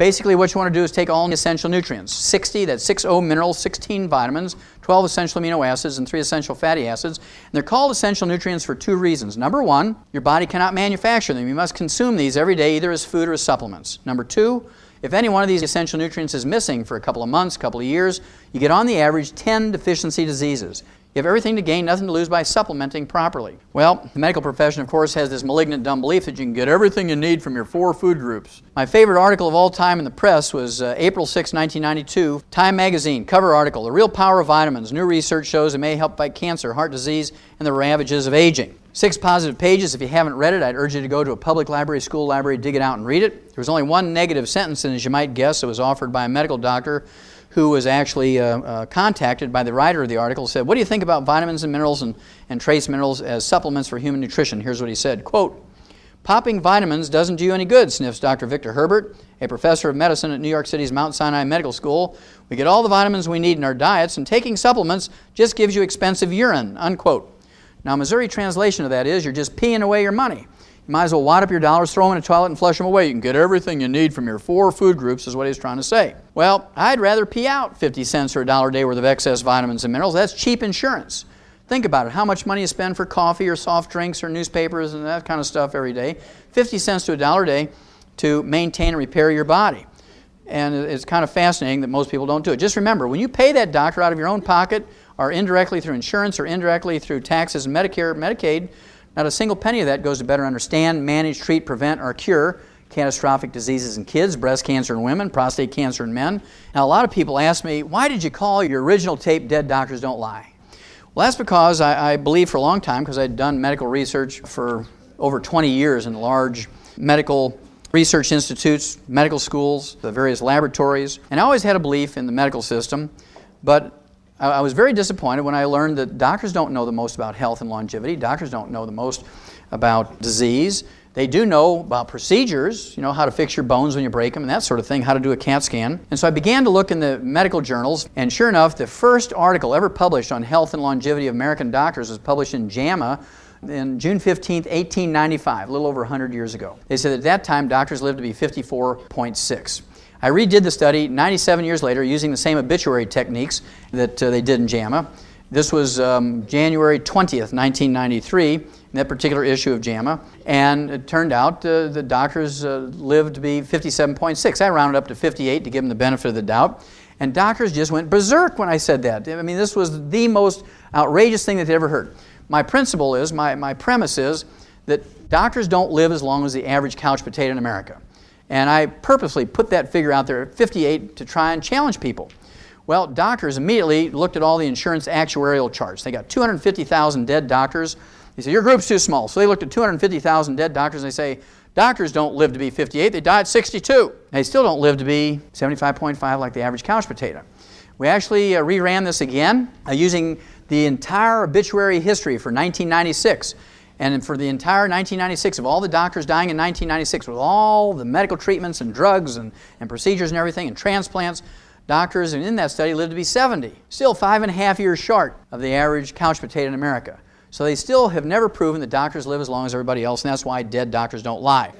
Basically, what you want to do is take all the essential nutrients, 60, that's 6 minerals, 16 vitamins, 12 essential amino acids, and 3 essential fatty acids. And they're called essential nutrients for 2 reasons. Number 1, your body cannot manufacture them. You must consume these every day, either as food or as supplements. Number 2, if any one of these essential nutrients is missing for a couple of months, a couple of years, you get on the average 10 deficiency diseases. You have everything to gain, nothing to lose by supplementing properly. Well, the medical profession, of course, has this malignant dumb belief that you can get everything you need from your 4 food groups. My favorite article of all time in the press was April 6, 1992, Time magazine, cover article, The Real Power of Vitamins. New research shows it may help fight cancer, heart disease, and the ravages of aging. 6 positive pages. If you haven't read it, I'd urge you to go to a public library, school library, dig it out and read it. There was only one negative sentence, and as you might guess, it was offered by a medical doctor who was actually contacted by the writer of the article, said, what do you think about vitamins and minerals and trace minerals as supplements for human nutrition? Here's what he said, quote, popping vitamins doesn't do you any good, sniffs Dr. Victor Herbert, a professor of medicine at New York City's Mount Sinai Medical School. We get all the vitamins we need in our diets, and taking supplements just gives you expensive urine, unquote. Now, Missouri translation of that is, you're just peeing away your money. You might as well wad up your dollars, throw them in a toilet, and flush them away. You can get everything you need from your 4 food groups, is what he's trying to say. Well, I'd rather pee out 50 cents or $1 a day worth of excess vitamins and minerals. That's cheap insurance. Think about it. How much money you spend for coffee or soft drinks or newspapers and that kind of stuff every day. 50 cents to $1 a day to maintain and repair your body. And it's kind of fascinating that most people don't do it. Just remember, when you pay that doctor out of your own pocket or indirectly through insurance or indirectly through taxes and Medicare, Medicaid, not a single penny of that goes to better understand, manage, treat, prevent, or cure catastrophic diseases in kids, breast cancer in women, prostate cancer in men. Now, a lot of people ask me, why did you call your original tape Dead Doctors Don't Lie? Well, that's because I believe for a long time, because I'd done medical research for over 20 years in large medical research institutes, medical schools, the various laboratories, and I always had a belief in the medical system, but I was very disappointed when I learned that doctors don't know the most about health and longevity. Doctors don't know the most about disease. They do know about procedures, you know, how to fix your bones when you break them and that sort of thing, how to do a CAT scan. And so I began to look in the medical journals, and sure enough, the first article ever published on health and longevity of American doctors was published in JAMA in June 15, 1895, a little over 100 years ago. They said at that time doctors lived to be 54.6. I redid the study 97 years later using the same obituary techniques that they did in JAMA. This was January 20th, 1993, in that particular issue of JAMA, and it turned out the doctors lived to be 57.6. I rounded up to 58 to give them the benefit of the doubt, and doctors just went berserk when I said that. I mean, this was the most outrageous thing that they'd ever heard. My principle is, my premise is that doctors don't live as long as the average couch potato in America. And I purposely put that figure out there at 58 to try and challenge people. Well, doctors immediately looked at all the insurance actuarial charts. They got 250,000 dead doctors. They said, your group's too small. So they looked at 250,000 dead doctors and they say, doctors don't live to be 58, they die at 62. They still don't live to be 75.5 like the average couch potato. We actually reran this again using the entire obituary history for 1996. And for the entire 1996, of all the doctors dying in 1996, with all the medical treatments and drugs and procedures and everything and transplants, doctors in that study lived to be 70. Still 5.5 years short of the average couch potato in America. So they still have never proven that doctors live as long as everybody else, and that's why dead doctors don't lie.